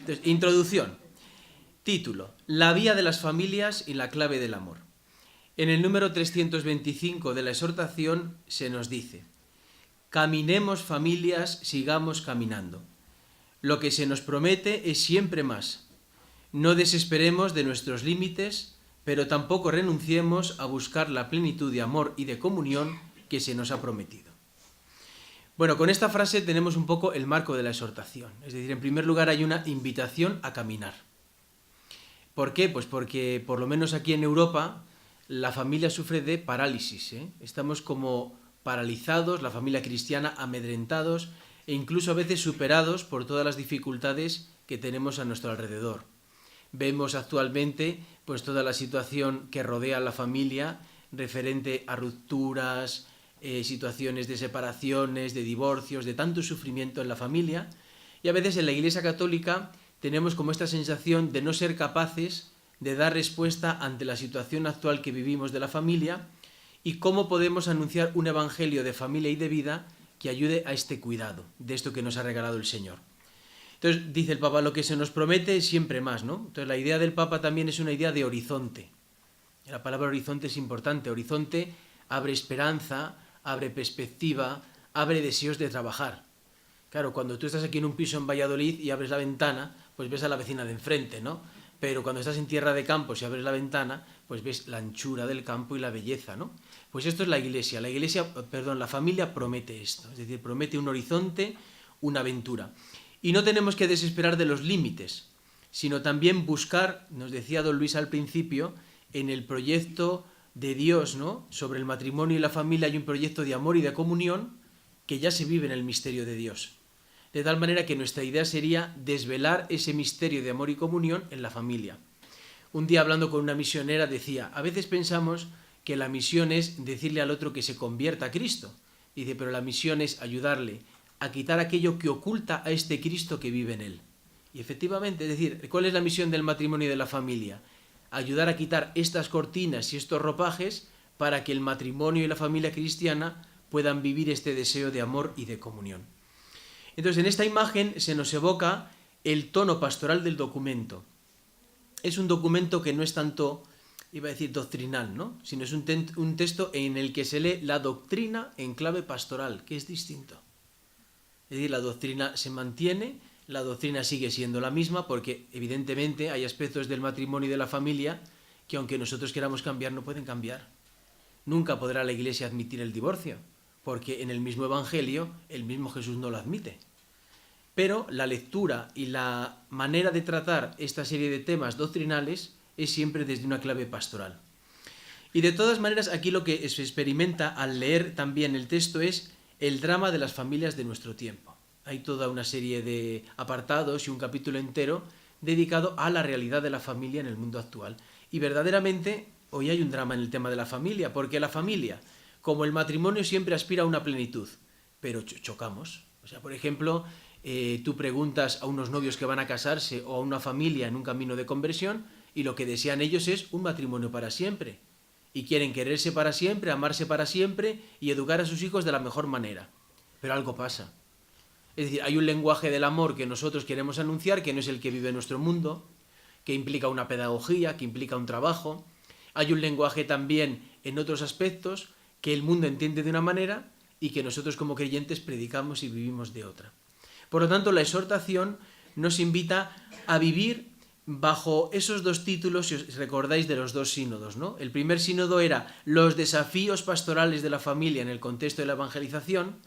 Entonces, introducción. Título: La vía de las familias y la clave del amor. En el número 325 de la exhortación se nos dice: caminemos familias, sigamos caminando. Lo que se nos promete es siempre más. No desesperemos de nuestros límites, pero tampoco renunciemos a buscar la plenitud de amor y de comunión que se nos ha prometido. Bueno, con esta frase tenemos un poco el marco de la exhortación. Es decir, en primer lugar hay una invitación a caminar. ¿Por qué? Pues porque, por lo menos aquí en Europa, la familia sufre de parálisis. Estamos como paralizados, la familia cristiana amedrentados e incluso a veces superados por todas las dificultades que tenemos a nuestro alrededor. Vemos actualmente pues toda la situación que rodea a la familia referente a rupturas, situaciones de separaciones, de divorcios, de tanto sufrimiento en la familia, y a veces en la Iglesia Católica tenemos como esta sensación de no ser capaces de dar respuesta ante la situación actual que vivimos de la familia y cómo podemos anunciar un evangelio de familia y de vida que ayude a este cuidado de esto que nos ha regalado el Señor. Entonces dice el Papa, lo que se nos promete es siempre más, ¿no? Entonces la idea del Papa también es una idea de horizonte. La palabra horizonte es importante. Horizonte abre esperanza, abre perspectiva, abre deseos de trabajar. Claro, cuando tú estás aquí en un piso en Valladolid y abres la ventana, pues ves a la vecina de enfrente, ¿no? Pero cuando estás en tierra de campos y abres la ventana, pues ves la anchura del campo y la belleza, ¿no? Pues esto es la Iglesia. La familia promete esto. Es decir, promete un horizonte, una aventura. Y no tenemos que desesperar de los límites, sino también buscar, nos decía don Luis al principio, en el proyecto de Dios, ¿no? Sobre el matrimonio y la familia hay un proyecto de amor y de comunión que ya se vive en el misterio de Dios. De tal manera que nuestra idea sería desvelar ese misterio de amor y comunión en la familia. Un día hablando con una misionera decía, a veces pensamos que la misión es decirle al otro que se convierta a Cristo. Dice, pero la misión es ayudarle a quitar aquello que oculta a este Cristo que vive en él. Y efectivamente, es decir, ¿cuál es la misión del matrimonio y de la familia? Ayudar a quitar estas cortinas y estos ropajes para que el matrimonio y la familia cristiana puedan vivir este deseo de amor y de comunión. Entonces, en esta imagen se nos evoca el tono pastoral del documento. Es un documento que no es tanto, iba a decir doctrinal, ¿no? Sino es un texto en el que se lee la doctrina en clave pastoral, que es distinto. Es decir, la doctrina se mantiene, la doctrina sigue siendo la misma, porque evidentemente hay aspectos del matrimonio y de la familia que aunque nosotros queramos cambiar, no pueden cambiar. Nunca podrá la Iglesia admitir el divorcio, porque en el mismo Evangelio el mismo Jesús no lo admite. Pero la lectura y la manera de tratar esta serie de temas doctrinales es siempre desde una clave pastoral. Y de todas maneras, aquí lo que se experimenta al leer también el texto es el drama de las familias de nuestro tiempo. Hay toda una serie de apartados y un capítulo entero dedicado a la realidad de la familia en el mundo actual. Y verdaderamente hoy hay un drama en el tema de la familia, porque la familia, como el matrimonio, siempre aspira a una plenitud, pero chocamos. O sea, por ejemplo, tú preguntas a unos novios que van a casarse o a una familia en un camino de conversión y lo que desean ellos es un matrimonio para siempre. Y quieren quererse para siempre, amarse para siempre y educar a sus hijos de la mejor manera. Pero algo pasa. Es decir, hay un lenguaje del amor que nosotros queremos anunciar, que no es el que vive nuestro mundo, que implica una pedagogía, que implica un trabajo. Hay un lenguaje también en otros aspectos que el mundo entiende de una manera y que nosotros como creyentes predicamos y vivimos de otra. Por lo tanto, la exhortación nos invita a vivir bajo esos dos títulos, si os recordáis, de los dos sínodos, ¿no? El primer sínodo era los desafíos pastorales de la familia en el contexto de la evangelización,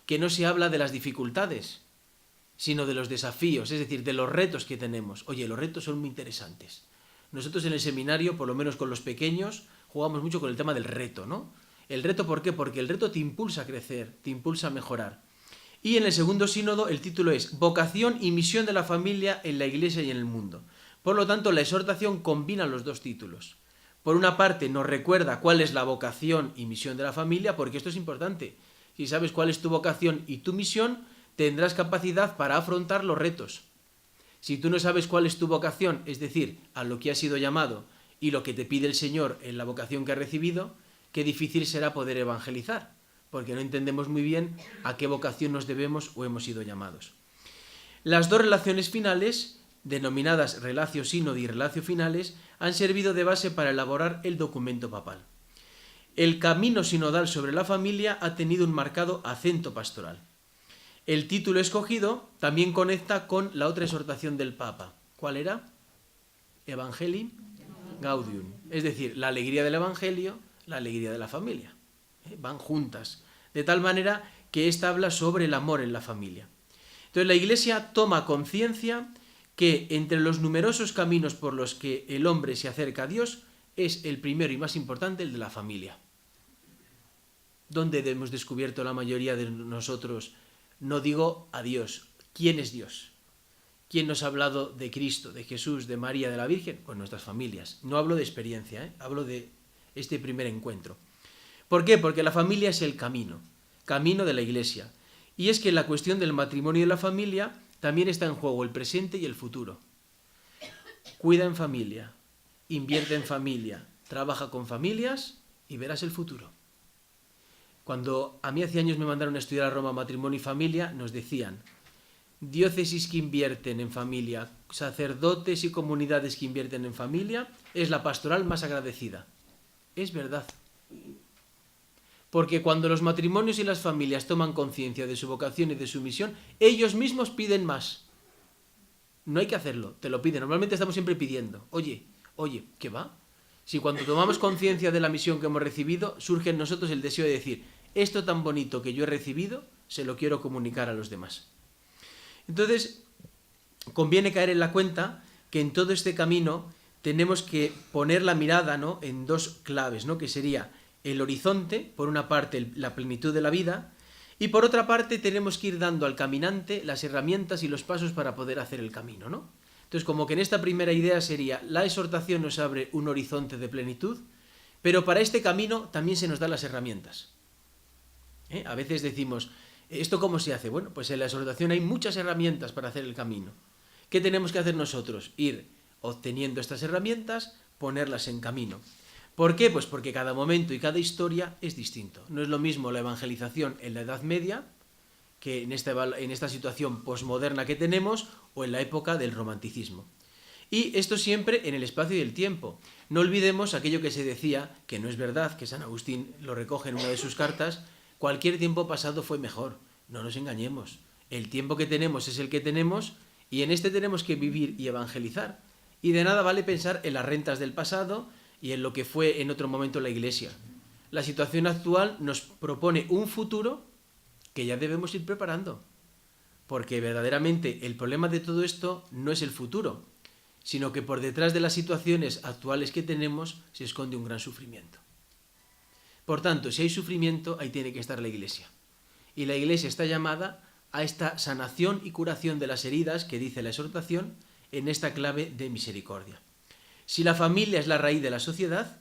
que no se habla de las dificultades, sino de los desafíos, es decir, de los retos que tenemos. Oye, los retos son muy interesantes. Nosotros en el seminario, por lo menos con los pequeños, jugamos mucho con el tema del reto, ¿no? El reto, ¿por qué? Porque el reto te impulsa a crecer, te impulsa a mejorar. Y en el segundo sínodo el título es Vocación y misión de la familia en la Iglesia y en el mundo. Por lo tanto, la exhortación combina los dos títulos. Por una parte, nos recuerda cuál es la vocación y misión de la familia, porque esto es importante. Si sabes cuál es tu vocación y tu misión, tendrás capacidad para afrontar los retos. Si tú no sabes cuál es tu vocación, es decir, a lo que has sido llamado y lo que te pide el Señor en la vocación que has recibido, qué difícil será poder evangelizar, porque no entendemos muy bien a qué vocación nos debemos o hemos sido llamados. Las dos relaciones finales denominadas Relatio Synodi y Relatio Finales, han servido de base para elaborar el documento papal. El camino sinodal sobre la familia ha tenido un marcado acento pastoral. El título escogido también conecta con la otra exhortación del Papa. ¿Cuál era? Evangelii Gaudium. Es decir, la alegría del Evangelio, la alegría de la familia. Van juntas. De tal manera que ésta habla sobre el amor en la familia. Entonces la Iglesia toma conciencia que entre los numerosos caminos por los que el hombre se acerca a Dios, es el primero y más importante el de la familia. ¿Dónde hemos descubierto la mayoría de nosotros? No digo a Dios. ¿Quién es Dios? ¿Quién nos ha hablado de Cristo, de Jesús, de María, de la Virgen? Pues nuestras familias. No hablo de experiencia, hablo de este primer encuentro. ¿Por qué? Porque la familia es el camino de la Iglesia. Y es que la cuestión del matrimonio y de la familia también está en juego el presente y el futuro. Cuida en familia, invierte en familia, trabaja con familias y verás el futuro. Cuando a mí hace años me mandaron a estudiar a Roma matrimonio y familia, nos decían: diócesis que invierten en familia, sacerdotes y comunidades que invierten en familia, es la pastoral más agradecida. Es verdad. Porque cuando los matrimonios y las familias toman conciencia de su vocación y de su misión, ellos mismos piden más. No hay que hacerlo, te lo piden. Normalmente estamos siempre pidiendo. Oye, ¿qué va? Si cuando tomamos conciencia de la misión que hemos recibido, surge en nosotros el deseo de decir: esto tan bonito que yo he recibido, se lo quiero comunicar a los demás. Entonces, conviene caer en la cuenta que en todo este camino tenemos que poner la mirada, ¿no?, en dos claves, ¿no?, que sería el horizonte, por una parte la plenitud de la vida, y por otra parte tenemos que ir dando al caminante las herramientas y los pasos para poder hacer el camino, ¿no? Entonces, como que en esta primera idea sería: la exhortación nos abre un horizonte de plenitud, pero para este camino también se nos dan las herramientas. A veces decimos: ¿esto cómo se hace? Bueno, pues en la exhortación hay muchas herramientas para hacer el camino. ¿Qué tenemos que hacer nosotros? Ir obteniendo estas herramientas, ponerlas en camino. ¿Por qué? Pues porque cada momento y cada historia es distinto. No es lo mismo la evangelización en la Edad Media que en esta situación posmoderna que tenemos, o en la época del romanticismo. Y esto siempre en el espacio y el tiempo. No olvidemos aquello que se decía, que no es verdad, que San Agustín lo recoge en una de sus cartas: cualquier tiempo pasado fue mejor. No nos engañemos. El tiempo que tenemos es el que tenemos, y en este tenemos que vivir y evangelizar. Y de nada vale pensar en las rentas del pasado y en lo que fue en otro momento la Iglesia. La situación actual nos propone un futuro que ya debemos ir preparando. Porque verdaderamente el problema de todo esto no es el futuro, sino que por detrás de las situaciones actuales que tenemos se esconde un gran sufrimiento. Por tanto, si hay sufrimiento, ahí tiene que estar la Iglesia. Y la Iglesia está llamada a esta sanación y curación de las heridas que dice la exhortación, en esta clave de misericordia. Si la familia es la raíz de la sociedad,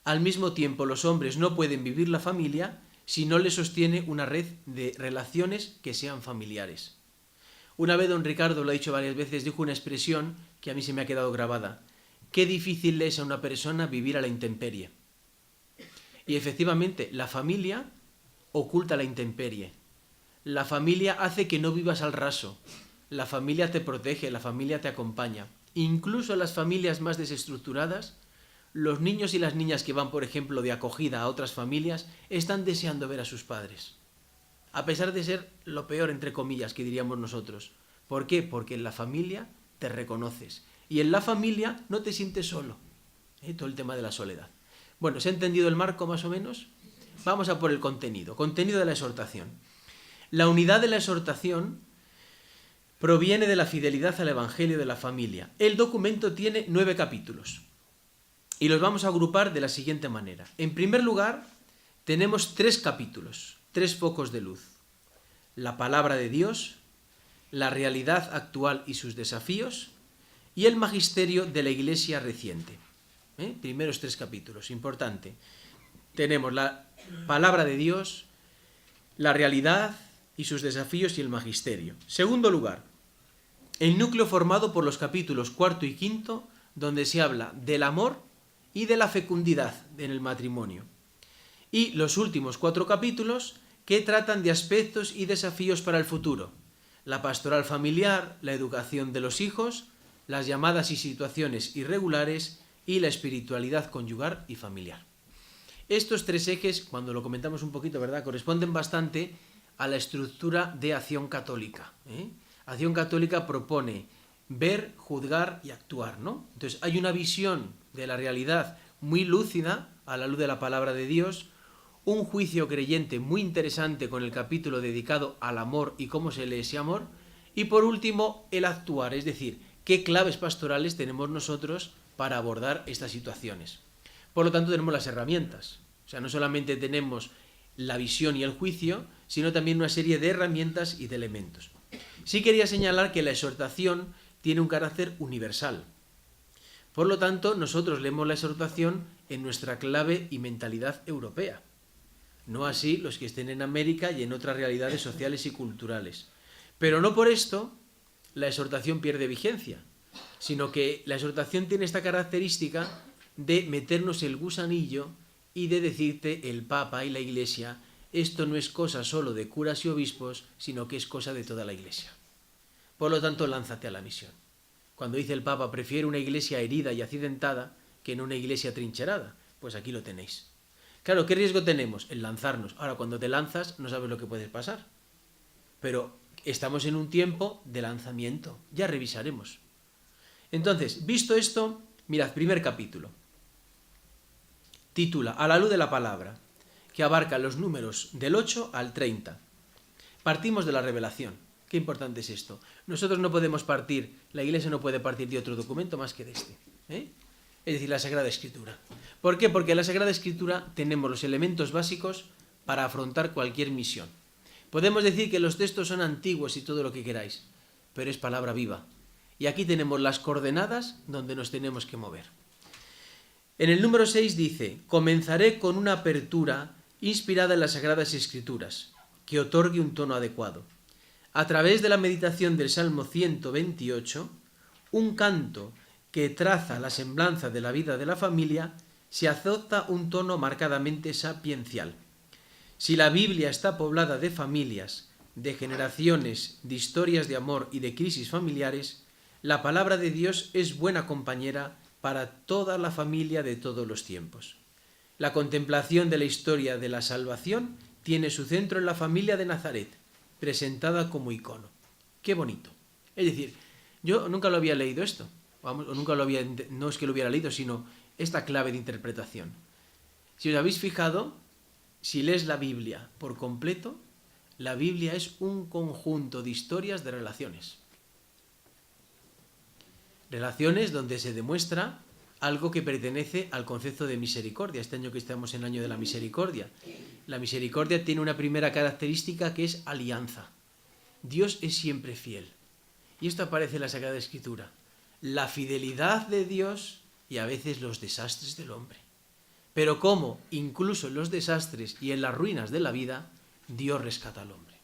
al mismo tiempo los hombres no pueden vivir la familia si no le sostiene una red de relaciones que sean familiares. Una vez don Ricardo, lo ha dicho varias veces, dijo una expresión que a mí se me ha quedado grabada: qué difícil le es a una persona vivir a la intemperie. Y efectivamente, la familia oculta la intemperie. La familia hace que no vivas al raso. La familia te protege, la familia te acompaña. Incluso en las familias más desestructuradas, los niños y las niñas que van, por ejemplo, de acogida a otras familias, están deseando ver a sus padres. A pesar de ser lo peor, entre comillas, que diríamos nosotros. ¿Por qué? Porque en la familia te reconoces. Y en la familia no te sientes solo. Todo el tema de la soledad. Bueno, ¿se ha entendido el marco más o menos? Vamos a por el contenido. Contenido de la exhortación. La unidad de la exhortación proviene de la fidelidad al Evangelio de la familia. El documento tiene 9 capítulos y los vamos a agrupar de la siguiente manera. En primer lugar, tenemos 3 capítulos, 3 focos de luz. La palabra de Dios, la realidad actual y sus desafíos, y el magisterio de la Iglesia reciente. Primeros 3 capítulos, importante. Tenemos la palabra de Dios, la realidad y sus desafíos y el magisterio. Segundo lugar, el núcleo formado por los capítulos 4 y 5, donde se habla del amor y de la fecundidad en el matrimonio. Y los últimos 4 capítulos que tratan de aspectos y desafíos para el futuro: la pastoral familiar, la educación de los hijos, las llamadas y situaciones irregulares y la espiritualidad conyugal y familiar. Estos tres ejes, cuando lo comentamos un poquito, ¿verdad?, corresponden bastante a la estructura de Acción Católica. Acción Católica propone ver, juzgar y actuar, ¿no? Entonces hay una visión de la realidad muy lúcida a la luz de la palabra de Dios, un juicio creyente muy interesante con el capítulo dedicado al amor y cómo se lee ese amor, y por último el actuar, es decir, qué claves pastorales tenemos nosotros para abordar estas situaciones. Por lo tanto tenemos las herramientas, o sea, no solamente tenemos la visión y el juicio, sino también una serie de herramientas y de elementos. Sí quería señalar que la exhortación tiene un carácter universal. Por lo tanto, nosotros leemos la exhortación en nuestra clave y mentalidad europea. No así los que estén en América y en otras realidades sociales y culturales. Pero no por esto la exhortación pierde vigencia, sino que la exhortación tiene esta característica de meternos el gusanillo y de decirte el Papa y la Iglesia, esto no es cosa solo de curas y obispos, sino que es cosa de toda la Iglesia. Por lo tanto, lánzate a la misión. Cuando dice el Papa, prefiero una iglesia herida y accidentada que no una iglesia trincherada, pues aquí lo tenéis. Claro, ¿qué riesgo tenemos? El lanzarnos. Ahora, cuando te lanzas, no sabes lo que puede pasar. Pero estamos en un tiempo de lanzamiento. Ya revisaremos. Entonces, visto esto, mirad, primer capítulo. Titula A la luz de la palabra, que abarca los números del 8 al 30. Partimos de la revelación. Qué importante es esto. Nosotros no podemos partir, la Iglesia no puede partir de otro documento más que de este. Es decir, la Sagrada Escritura. ¿Por qué? Porque en la Sagrada Escritura tenemos los elementos básicos para afrontar cualquier misión. Podemos decir que los textos son antiguos y todo lo que queráis, pero es palabra viva. Y aquí tenemos las coordenadas donde nos tenemos que mover. En el número 6 dice, comenzaré con una apertura inspirada en las Sagradas Escrituras, que otorgue un tono adecuado. A través de la meditación del Salmo 128, un canto que traza la semblanza de la vida de la familia, se adopta un tono marcadamente sapiencial. Si la Biblia está poblada de familias, de generaciones, de historias de amor y de crisis familiares, la palabra de Dios es buena compañera para toda la familia de todos los tiempos. La contemplación de la historia de la salvación tiene su centro en la familia de Nazaret, presentada como icono. Qué bonito. Es decir, yo nunca lo había leído esto, vamos, o nunca lo había, no es que lo hubiera leído, sino esta clave de interpretación. Si os habéis fijado, si lees la Biblia por completo, la Biblia es un conjunto de historias de relaciones. Relaciones donde se demuestra algo que pertenece al concepto de misericordia. Este año que estamos en el año de la misericordia. La misericordia tiene una primera característica que es alianza. Dios es siempre fiel. Y esto aparece en la Sagrada Escritura. La fidelidad de Dios y a veces los desastres del hombre. Pero cómo, incluso en los desastres y en las ruinas de la vida, Dios rescata al hombre.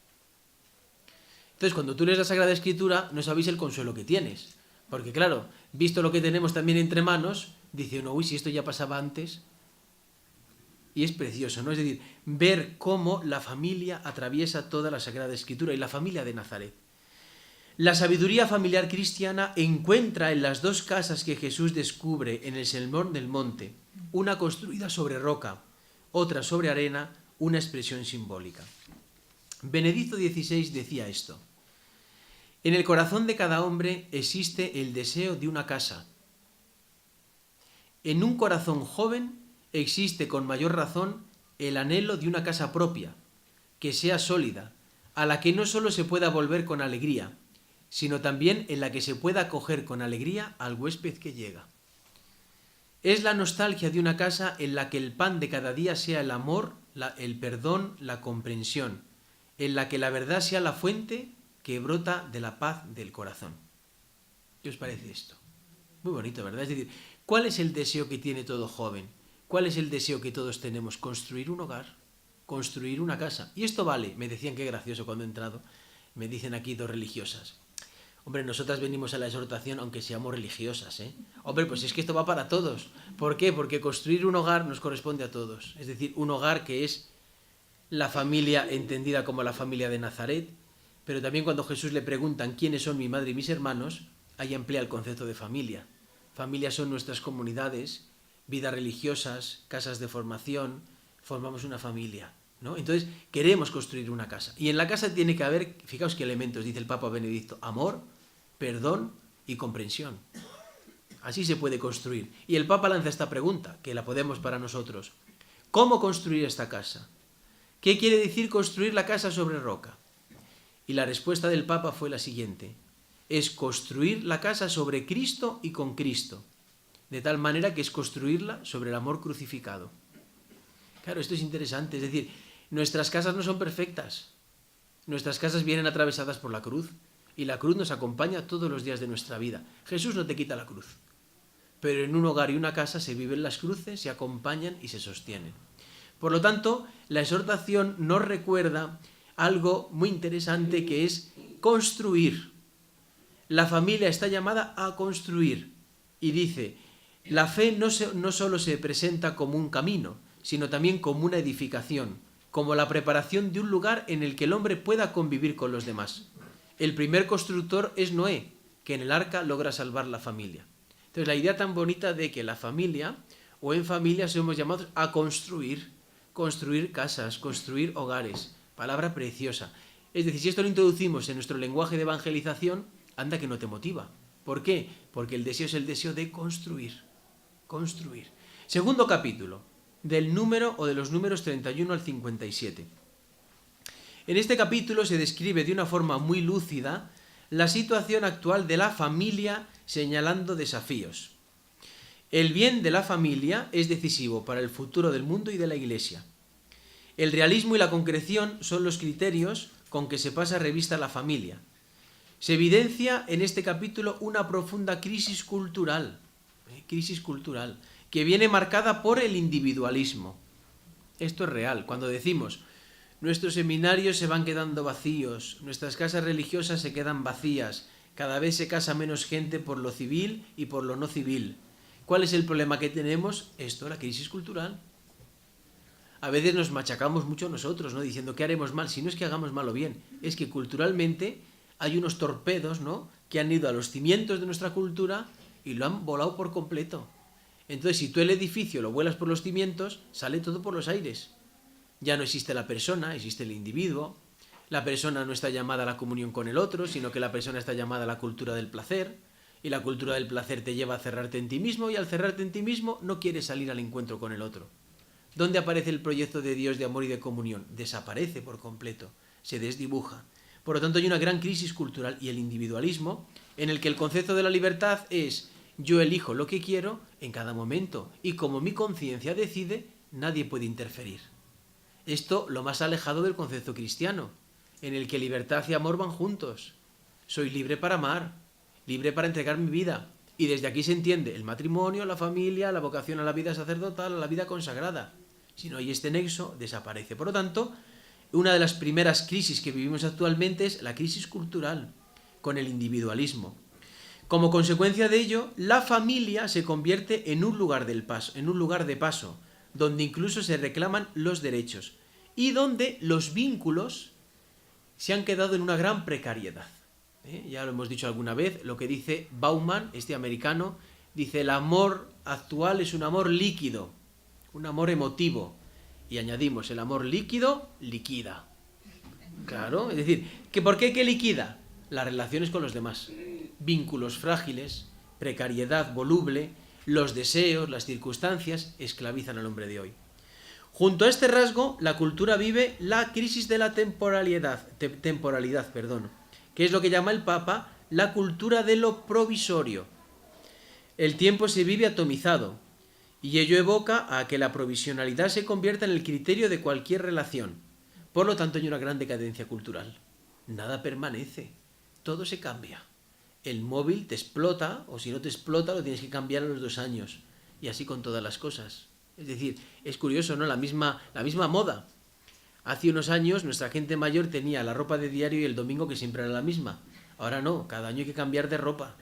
Entonces, cuando tú lees la Sagrada Escritura, no sabéis el consuelo que tienes. Porque claro, visto lo que tenemos también entre manos, dice uno, uy, si esto ya pasaba antes. Y es precioso, ¿no? Es decir, ver cómo la familia atraviesa toda la Sagrada Escritura y la familia de Nazaret. La sabiduría familiar cristiana encuentra en las dos casas que Jesús descubre en el Sermón del Monte, una construida sobre roca, otra sobre arena, una expresión simbólica. Benedicto XVI decía esto. En el corazón de cada hombre existe el deseo de una casa. En un corazón joven existe con mayor razón el anhelo de una casa propia, que sea sólida, a la que no solo se pueda volver con alegría, sino también en la que se pueda acoger con alegría al huésped que llega. Es la nostalgia de una casa en la que el pan de cada día sea el amor, el perdón, la comprensión, en la que la verdad sea la fuente que brota de la paz del corazón. ¿Qué os parece esto? Muy bonito, ¿verdad? Es decir, ¿cuál es el deseo que tiene todo joven? ¿Cuál es el deseo que todos tenemos? Construir un hogar, construir una casa. Y esto vale, me decían qué gracioso cuando he entrado, me dicen aquí dos religiosas. Hombre, nosotras venimos a la exhortación aunque seamos religiosas, ¿eh? Hombre, pues es que esto va para todos. ¿Por qué? Porque construir un hogar nos corresponde a todos. Es decir, un hogar que es la familia entendida como la familia de Nazaret, pero también cuando Jesús le preguntan quiénes son mi madre y mis hermanos, ahí emplea el concepto de familia. Familias son nuestras comunidades, vidas religiosas, casas de formación, formamos una familia, ¿no? Entonces queremos construir una casa. Y en la casa tiene que haber, fijaos qué elementos, dice el Papa Benedicto, amor, perdón y comprensión. Así se puede construir. Y el Papa lanza esta pregunta, que la podemos para nosotros. ¿Cómo construir esta casa? ¿Qué quiere decir construir la casa sobre roca? Y la respuesta del Papa fue la siguiente. Es construir la casa sobre Cristo y con Cristo. De tal manera que es construirla sobre el amor crucificado. Claro, esto es interesante. Es decir, nuestras casas no son perfectas. Nuestras casas vienen atravesadas por la cruz. Y la cruz nos acompaña todos los días de nuestra vida. Jesús no te quita la cruz. Pero en un hogar y una casa se viven las cruces, se acompañan y se sostienen. Por lo tanto, la exhortación nos recuerda algo muy interesante que es construir. La familia está llamada a construir. Y dice, la fe no solo se presenta como un camino, sino también como una edificación, como la preparación de un lugar en el que el hombre pueda convivir con los demás. El primer constructor es Noé, que en el arca logra salvar la familia. Entonces la idea tan bonita de que la familia o en familia somos llamados a construir casas, construir hogares, palabra preciosa. Es decir, si esto lo introducimos en nuestro lenguaje de evangelización, anda que no te motiva. ¿Por qué? Porque el deseo es el deseo de construir. Segundo capítulo, del número o de los números 31 al 57. En este capítulo se describe de una forma muy lúcida la situación actual de la familia, señalando desafíos. El bien de la familia es decisivo para el futuro del mundo y de la Iglesia. El realismo y la concreción son los criterios con que se pasa revista a la familia. Se evidencia en este capítulo una profunda crisis cultural, que viene marcada por el individualismo. Esto es real. Cuando decimos, nuestros seminarios se van quedando vacíos, nuestras casas religiosas se quedan vacías, cada vez se casa menos gente por lo civil y por lo no civil. ¿Cuál es el problema que tenemos? Esto, la crisis cultural. A veces nos machacamos mucho nosotros, ¿no? Diciendo que haremos mal. Si no es que hagamos mal o bien, es que culturalmente hay unos torpedos, ¿no?, que han ido a los cimientos de nuestra cultura y lo han volado por completo. Entonces, si tú el edificio lo vuelas por los cimientos, sale todo por los aires. Ya no existe la persona, existe el individuo. La persona no está llamada a la comunión con el otro, sino que la persona está llamada a la cultura del placer. Y la cultura del placer te lleva a cerrarte en ti mismo, y al cerrarte en ti mismo no quieres salir al encuentro con el otro. ¿Dónde aparece el proyecto de Dios de amor y de comunión? Desaparece por completo, se desdibuja. Por lo tanto, hay una gran crisis cultural y el individualismo, en el que el concepto de la libertad es yo elijo lo que quiero en cada momento, y como mi conciencia decide, nadie puede interferir. Esto lo más alejado del concepto cristiano, en el que libertad y amor van juntos. Soy libre para amar, libre para entregar mi vida. Y desde aquí se entiende el matrimonio, la familia, la vocación a la vida sacerdotal, a la vida consagrada. Si no hay este nexo, desaparece. Por lo tanto, una de las primeras crisis que vivimos actualmente es la crisis cultural, con el individualismo. Como consecuencia de ello, la familia se convierte en un lugar de paso, donde incluso se reclaman los derechos y donde los vínculos se han quedado en una gran precariedad. Ya lo hemos dicho alguna vez, lo que dice Bauman, este americano, dice el amor actual es un amor líquido, un amor emotivo, y añadimos, el amor líquido liquida. Claro, es decir, ¿por qué que liquida? Las relaciones con los demás, vínculos frágiles, precariedad voluble, los deseos, las circunstancias esclavizan al hombre de hoy. Junto a este rasgo, la cultura vive la crisis de la temporalidad, que es lo que llama el Papa la cultura de lo provisorio. El tiempo se vive atomizado, y ello evoca a que la provisionalidad se convierta en el criterio de cualquier relación. Por lo tanto, hay una gran decadencia cultural. Nada permanece, todo se cambia. El móvil te explota, o si no te explota, lo tienes que cambiar a los 2 años. Y así con todas las cosas. Es decir, es curioso, ¿no? La misma moda. Hace unos años nuestra gente mayor tenía la ropa de diario y el domingo que siempre era la misma. Ahora no, cada año hay que cambiar de ropa,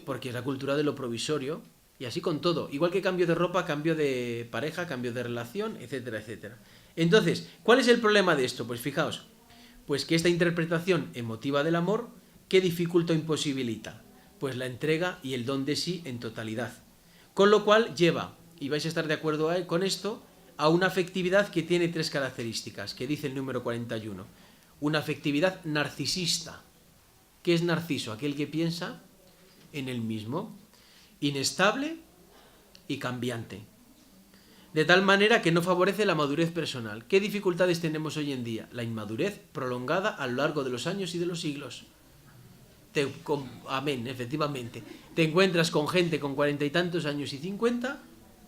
porque es la cultura de lo provisorio, y así con todo. Igual que cambio de ropa, cambio de pareja, cambio de relación, etcétera, etcétera. Entonces, ¿cuál es el problema de esto? Pues fijaos, pues que esta interpretación emotiva del amor, ¿qué dificulta o imposibilita? pues la entrega y el don de sí en totalidad. Con lo cual lleva, y vais a estar de acuerdo con esto, a una afectividad que tiene 3 características, que dice el número 41. Una afectividad narcisista. ¿Qué es Narciso? Aquel que piensa en él mismo. Inestable y cambiante. De tal manera que no favorece la madurez personal. ¿Qué dificultades tenemos hoy en día? La inmadurez prolongada a lo largo de los años y de los siglos. Amén, efectivamente. Te encuentras con gente con 40 y tantos años y 50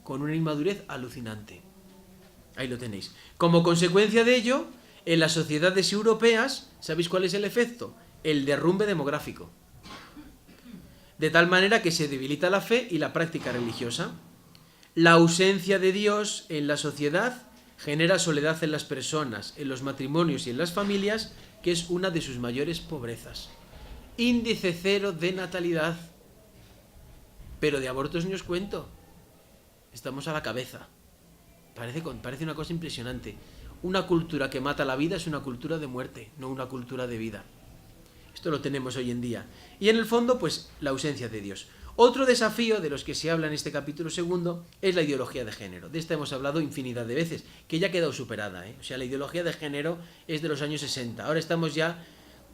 con una inmadurez alucinante. Ahí lo tenéis. Como consecuencia de ello, en las sociedades europeas, ¿sabéis cuál es el efecto? El derrumbe demográfico. De tal manera que se debilita la fe y la práctica religiosa. La ausencia de Dios en la sociedad genera soledad en las personas, en los matrimonios y en las familias, que es una de sus mayores pobrezas. Índice 0 de natalidad. Pero de abortos ni os cuento. Estamos a la cabeza. Parece una cosa impresionante. Una cultura que mata la vida es una cultura de muerte, no una cultura de vida. Esto lo tenemos hoy en día. Y en el fondo, pues, la ausencia de Dios. Otro desafío de los que se habla en este capítulo 2 es la ideología de género. De esta hemos hablado infinidad de veces, que ya ha quedado superada, O sea, la ideología de género es de los años 60. Ahora estamos ya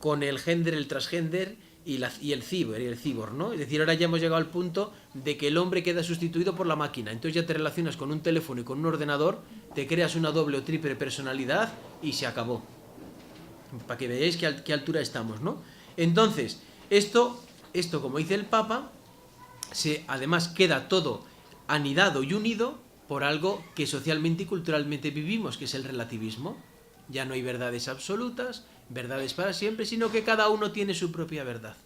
con el gender, el transgender y el cyborg, ¿no? Es decir, ahora ya hemos llegado al punto de que el hombre queda sustituido por la máquina. Entonces ya te relacionas con un teléfono y con un ordenador, te creas una doble o triple personalidad y se acabó. Para que veáis qué altura estamos, ¿no? Entonces, esto como dice el Papa, además queda todo anidado y unido por algo que socialmente y culturalmente vivimos, que es el relativismo. Ya no hay verdades absolutas, verdades para siempre, sino que cada uno tiene su propia verdad.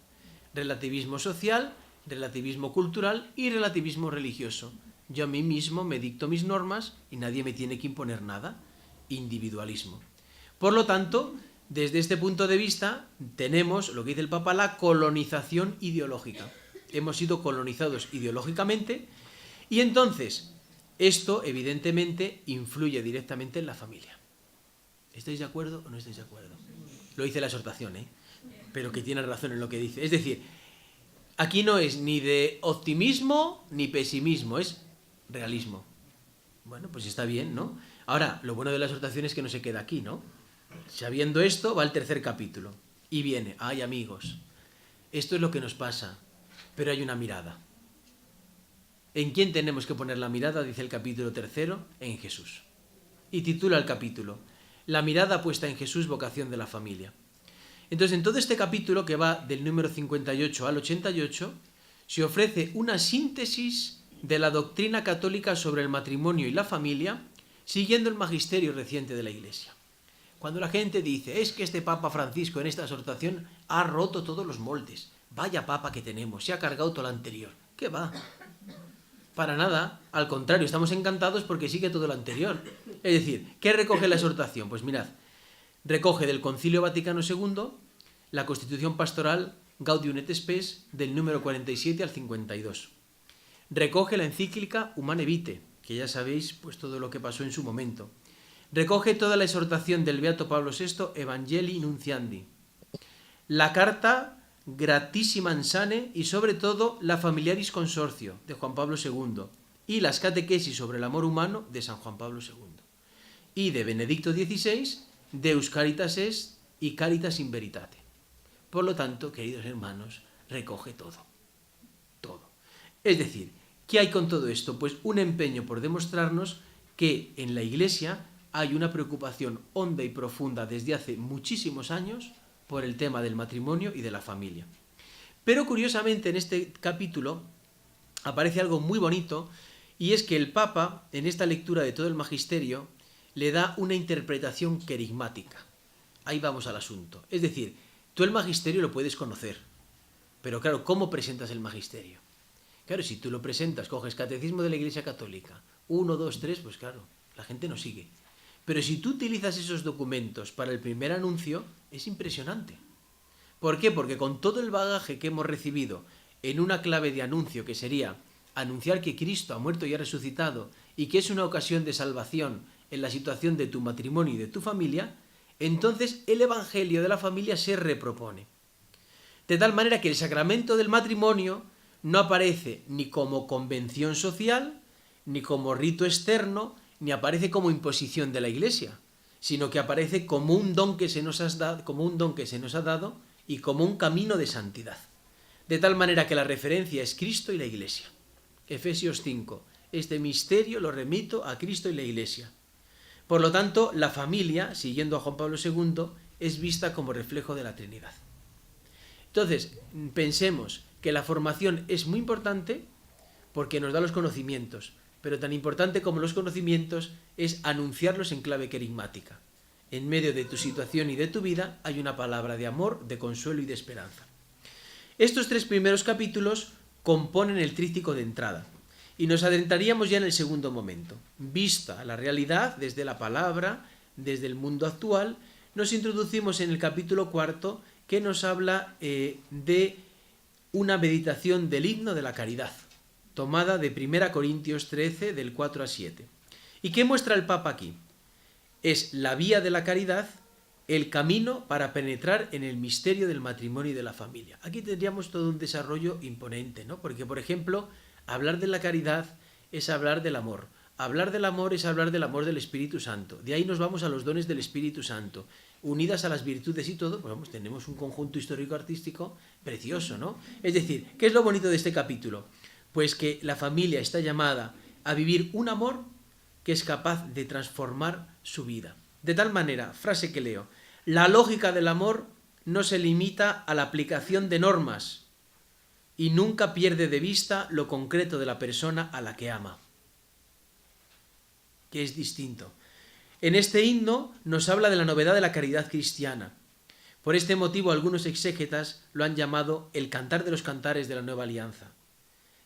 Relativismo social, relativismo cultural y relativismo religioso. Yo a mí mismo me dicto mis normas y nadie me tiene que imponer nada. Individualismo. Por lo tanto, desde este punto de vista, tenemos, lo que dice el Papa, la colonización ideológica. Hemos sido colonizados ideológicamente y entonces esto evidentemente influye directamente en la familia. ¿Estáis de acuerdo o no estáis de acuerdo? Lo dice la exhortación, pero que tiene razón en lo que dice. Es decir, aquí no es ni de optimismo ni pesimismo, es realismo. Bueno, pues está bien, ¿no? Ahora, lo bueno de la exhortación es que no se queda aquí, ¿no? Sabiendo esto, va el 3er capítulo. Y viene, ay amigos, esto es lo que nos pasa, pero hay una mirada. ¿En quién tenemos que poner la mirada? Dice el capítulo 3, en Jesús. Y titula el capítulo, La mirada puesta en Jesús, vocación de la familia. Entonces, en todo este capítulo, que va del número 58 al 88, se ofrece una síntesis de la doctrina católica sobre el matrimonio y la familia, siguiendo el magisterio reciente de la Iglesia. Cuando la gente dice, es que este Papa Francisco en esta exhortación ha roto todos los moldes, vaya Papa que tenemos, se ha cargado todo lo anterior. ¿Qué va? Para nada, al contrario, estamos encantados porque sigue todo lo anterior. Es decir, ¿qué recoge la exhortación? Pues mirad, recoge del Concilio Vaticano II la Constitución Pastoral Gaudium et Spes del número 47 al 52. Recoge la encíclica Humanae Vitae, que ya sabéis pues todo lo que pasó en su momento. Recoge toda la exhortación del Beato Pablo VI, Evangelii Nunciandi. La carta Gratissimam Sane y sobre todo la Familiaris Consortio de Juan Pablo II y las catequesis sobre el amor humano de San Juan Pablo II. Y de Benedicto XVI, Deus Caritas Est y Caritas in Veritate. Por lo tanto, queridos hermanos, recoge todo. Todo. Es decir, ¿qué hay con todo esto? Pues un empeño por demostrarnos que en la Iglesia hay una preocupación honda y profunda desde hace muchísimos años por el tema del matrimonio y de la familia. Pero curiosamente en este capítulo aparece algo muy bonito y es que el Papa, en esta lectura de todo el magisterio, le da una interpretación querigmática. Ahí vamos al asunto. Es decir, tú el magisterio lo puedes conocer, pero claro, ¿cómo presentas el magisterio? Claro, si tú lo presentas, coges Catecismo de la Iglesia Católica, 1, 2, 3, pues claro, la gente no sigue. Pero si tú utilizas esos documentos para el primer anuncio, es impresionante. ¿Por qué? Porque con todo el bagaje que hemos recibido en una clave de anuncio que sería anunciar que Cristo ha muerto y ha resucitado y que es una ocasión de salvación en la situación de tu matrimonio y de tu familia, entonces el Evangelio de la familia se repropone. De tal manera que el sacramento del matrimonio no aparece ni como convención social, ni como rito externo, ni aparece como imposición de la Iglesia, sino que aparece como un don que se nos ha dado y como un camino de santidad. De tal manera que la referencia es Cristo y la Iglesia. Efesios 5. Este misterio lo remito a Cristo y la Iglesia. Por lo tanto, la familia, siguiendo a Juan Pablo II, es vista como reflejo de la Trinidad. Entonces, pensemos que la formación es muy importante porque nos da los conocimientos, pero tan importante como los conocimientos es anunciarlos en clave querigmática. En medio de tu situación y de tu vida hay una palabra de amor, de consuelo y de esperanza. Estos 3 primeros capítulos componen el tríptico de entrada y nos adentraríamos ya en el segundo momento. Vista la realidad desde la palabra, desde el mundo actual, nos introducimos en el capítulo 4 que nos habla de una meditación del himno de la caridad, tomada de 1 Corintios 13, del 4 a 7. ¿Y qué muestra el Papa aquí? Es la vía de la caridad, el camino para penetrar en el misterio del matrimonio y de la familia. Aquí tendríamos todo un desarrollo imponente, ¿no? Porque, por ejemplo, hablar de la caridad es hablar del amor. Hablar del amor es hablar del amor del Espíritu Santo. De ahí nos vamos a los dones del Espíritu Santo. Unidas a las virtudes y todo, pues vamos, tenemos un conjunto histórico-artístico precioso, ¿no? Es decir, ¿qué es lo bonito de este capítulo? Pues que la familia está llamada a vivir un amor que es capaz de transformar su vida. De tal manera, frase que leo, la lógica del amor no se limita a la aplicación de normas y nunca pierde de vista lo concreto de la persona a la que ama, que es distinto. En este himno nos habla de la novedad de la caridad cristiana. Por este motivo algunos exégetas lo han llamado el cantar de los cantares de la nueva alianza.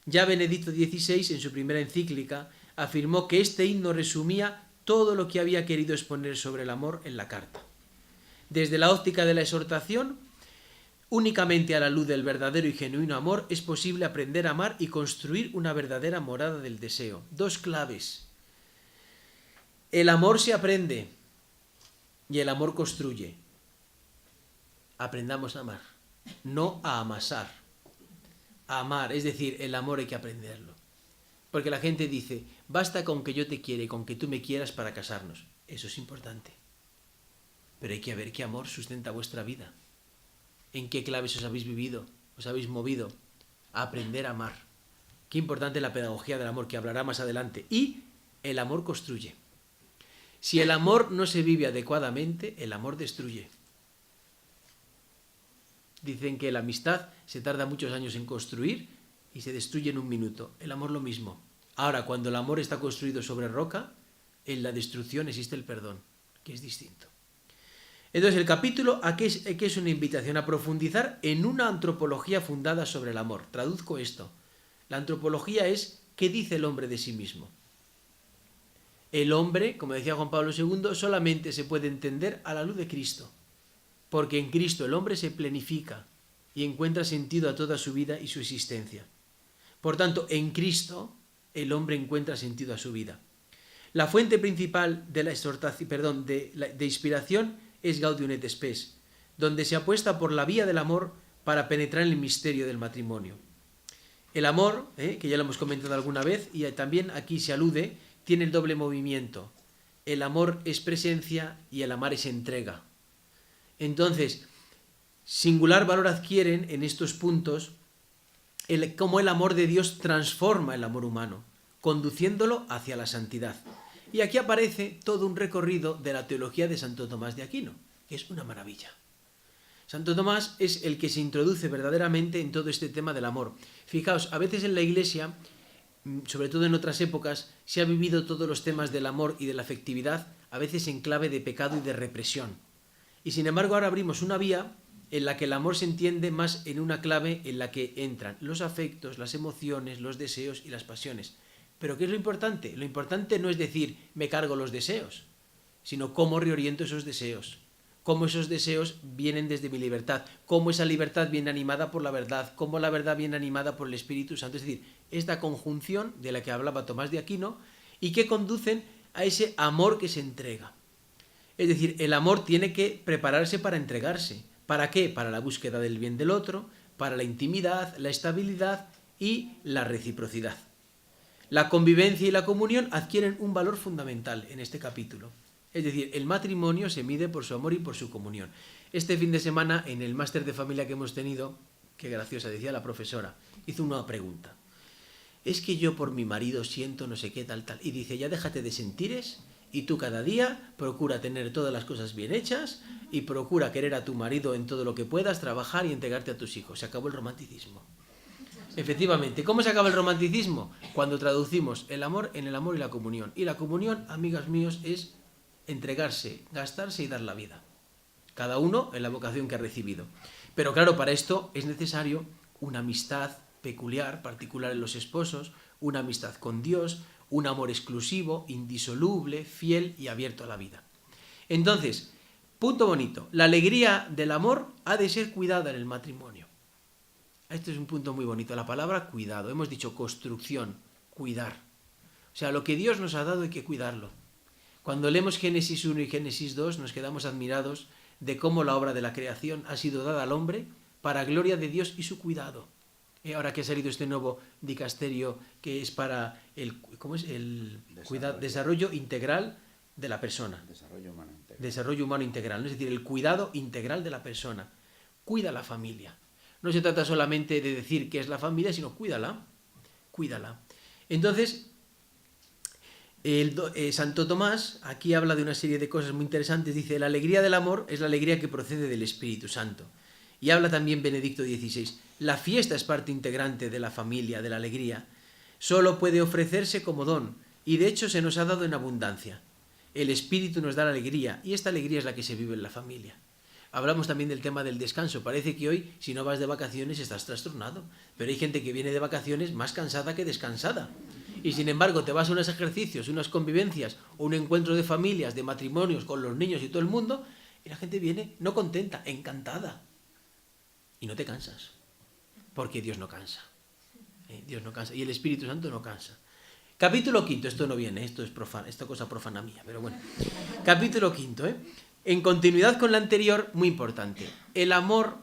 Ya Benedicto XVI, en su primera encíclica, afirmó que este himno resumía todo lo que había querido exponer sobre el amor en la carta. Desde la óptica de la exhortación, únicamente a la luz del verdadero y genuino amor es posible aprender a amar y construir una verdadera morada del deseo. 2 claves. El amor se aprende y el amor construye. Aprendamos a amar, no a amasar. A amar, es decir, el amor hay que aprenderlo. Porque la gente dice, basta con que yo te quiera y con que tú me quieras para casarnos. Eso es importante. Pero hay que ver qué amor sustenta vuestra vida. ¿En qué claves os habéis vivido? ¿Os habéis movido? A aprender a amar. Qué importante la pedagogía del amor, que hablará más adelante. Y el amor construye. Si el amor no se vive adecuadamente, el amor destruye. Dicen que la amistad se tarda muchos años en construir y se destruye en un minuto. El amor lo mismo. Ahora, cuando el amor está construido sobre roca, en la destrucción existe el perdón, que es distinto. Entonces, el capítulo aquí es una invitación a profundizar en una antropología fundada sobre el amor. Traduzco esto. La antropología es ¿qué dice el hombre de sí mismo? El hombre, como decía Juan Pablo II, solamente se puede entender a la luz de Cristo, porque en Cristo el hombre se plenifica y encuentra sentido a toda su vida y su existencia. Por tanto, en Cristo el hombre encuentra sentido a su vida. La fuente principal de la exhortación, de inspiración es Gaudium et Spes, donde se apuesta por la vía del amor para penetrar en el misterio del matrimonio. El amor, que ya lo hemos comentado alguna vez y también aquí se alude, tiene el doble movimiento. El amor es presencia y el amar es entrega. Entonces, singular valor adquieren en estos puntos cómo el amor de Dios transforma el amor humano, conduciéndolo hacia la santidad. Y aquí aparece todo un recorrido de la teología de Santo Tomás de Aquino, que es una maravilla. Santo Tomás es el que se introduce verdaderamente en todo este tema del amor. Fijaos, a veces en la Iglesia, sobre todo en otras épocas, se ha vivido todos los temas del amor y de la afectividad, a veces en clave de pecado y de represión. Y sin embargo ahora abrimos una vía en la que el amor se entiende más en una clave en la que entran los afectos, las emociones, los deseos y las pasiones. ¿Pero qué es lo importante? Lo importante no es decir, me cargo los deseos, sino cómo reoriento esos deseos, cómo esos deseos vienen desde mi libertad, cómo esa libertad viene animada por la verdad, cómo la verdad viene animada por el Espíritu Santo. Es decir, esta conjunción de la que hablaba Tomás de Aquino y que conducen a ese amor que se entrega. Es decir, el amor tiene que prepararse para entregarse, ¿Para qué? Para la búsqueda del bien del otro, para la intimidad, la estabilidad y la reciprocidad. La convivencia y la comunión adquieren un valor fundamental en este capítulo. Es decir, el matrimonio se mide por su amor y por su comunión. Este fin de semana, en el máster de familia que hemos tenido, qué graciosa, decía la profesora, hizo una pregunta. Es que yo por mi marido siento no sé qué, tal. Y dice, ya déjate de sentires y tú cada día procura tener todas las cosas bien hechas y procura querer a tu marido en todo lo que puedas, trabajar y entregarte a tus hijos. Se acabó el romanticismo. Efectivamente, ¿cómo se acaba el romanticismo? Cuando traducimos el amor en el amor y la comunión. Y la comunión, amigas míos, es entregarse, gastarse y dar la vida. Cada uno en la vocación que ha recibido. Pero claro, para esto es necesario una amistad peculiar, particular en los esposos, una amistad con Dios, un amor exclusivo, indisoluble, fiel y abierto a la vida. Entonces, punto bonito, la alegría del amor ha de ser cuidada en el matrimonio. Este es un punto muy bonito, la palabra cuidado. Hemos dicho construcción, cuidar. O sea, lo que Dios nos ha dado hay que cuidarlo. Cuando leemos Génesis 1 y Génesis 2 nos quedamos admirados de cómo la obra de la creación ha sido dada al hombre para gloria de Dios y su cuidado. Ahora que ha salido este nuevo dicasterio que es para el desarrollo integral de la persona. Desarrollo humano integral, ¿no? Es decir, el cuidado integral de la persona. Cuida la familia. No se trata solamente de decir qué es la familia, sino cuídala. Entonces, Santo Tomás aquí habla de una serie de cosas muy interesantes. Dice, la alegría del amor es la alegría que procede del Espíritu Santo. Y habla también Benedicto XVI. La fiesta es parte integrante de la familia, de la alegría. Solo puede ofrecerse como don, y de hecho se nos ha dado en abundancia. El Espíritu nos da la alegría, y esta alegría es la que se vive en la familia. Hablamos también del tema del descanso. Parece que hoy, si no vas de vacaciones, estás trastornado. Pero hay gente que viene de vacaciones más cansada que descansada. Y sin embargo, te vas a unos ejercicios, unas convivencias, o un encuentro de familias, de matrimonios, con los niños y todo el mundo, y la gente viene no contenta, encantada. Y no te cansas. Porque Dios no cansa. Dios no cansa. Y el Espíritu Santo no cansa. Capítulo 5, esto no viene, esto es profana, esta cosa profana mía, pero bueno. Capítulo 5, En continuidad con la anterior, muy importante. El amor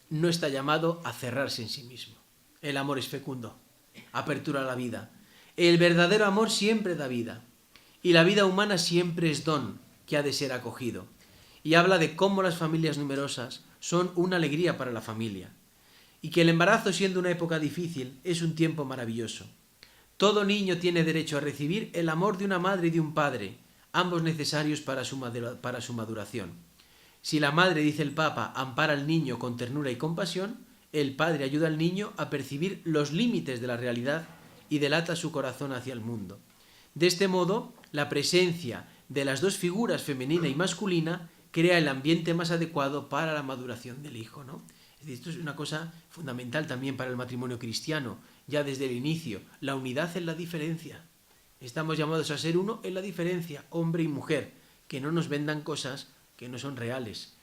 no está llamado a cerrarse en sí mismo. El amor es fecundo, apertura a la vida. El verdadero amor siempre da vida. Y la vida humana siempre es don que ha de ser acogido. Y habla de cómo las familias numerosas son una alegría para la familia. Y que el embarazo, siendo una época difícil, es un tiempo maravilloso. Todo niño tiene derecho a recibir el amor de una madre y de un padre, ambos necesarios para su maduración. Si la madre, dice el Papa, ampara al niño con ternura y compasión, el padre ayuda al niño a percibir los límites de la realidad y delata su corazón hacia el mundo. De este modo, la presencia de las dos figuras, femenina y masculina, crea el ambiente más adecuado para la maduración del hijo, ¿no? Es decir, esto es una cosa fundamental también para el matrimonio cristiano, ya desde el inicio, la unidad en la diferencia. Estamos llamados a ser uno en la diferencia, hombre y mujer, que no nos vendan cosas que no son reales.